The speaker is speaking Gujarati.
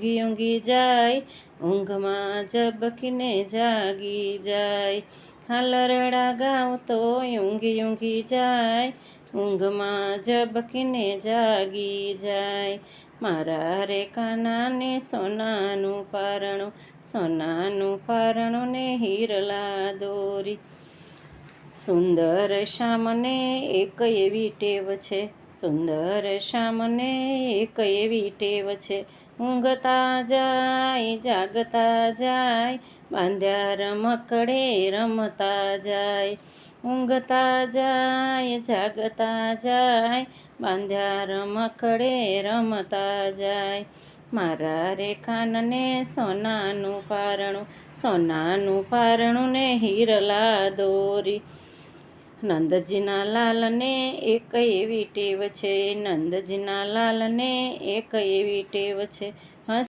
ઊંઘી ઊંઘી જાય, ઊંઘમાં ઝબકીને જાગી જાય. હાલરડા ગાવતોય ઊંઘી ઊંઘી જાય, ઊંઘમાં ઝબકીને જાગી જાય. મારા રે કાનાને સોનાનું પારણું, સોનાનું પારણું ને હીરલા દોરી. સુંદર શ્યામને એક એવી ટેવ છે, સુંદર શ્યામને એક એવી ટેવ છે. ઊંઘતા જાય જાગતા જાય, બાંધ્યા રમકડે રમતા જાય. ઊંઘતા જાય જાગતા જાય, બાંધ્યા રમકડે રમતા જાય. મારા રે કાનને સોનાનું પારણું, સોનાનું પારણું ને હીરલા દોરી. નંદજીના લાલને એક એવી ટેવ છે, નંદજીના લાલને એક એવી ટેવ છે.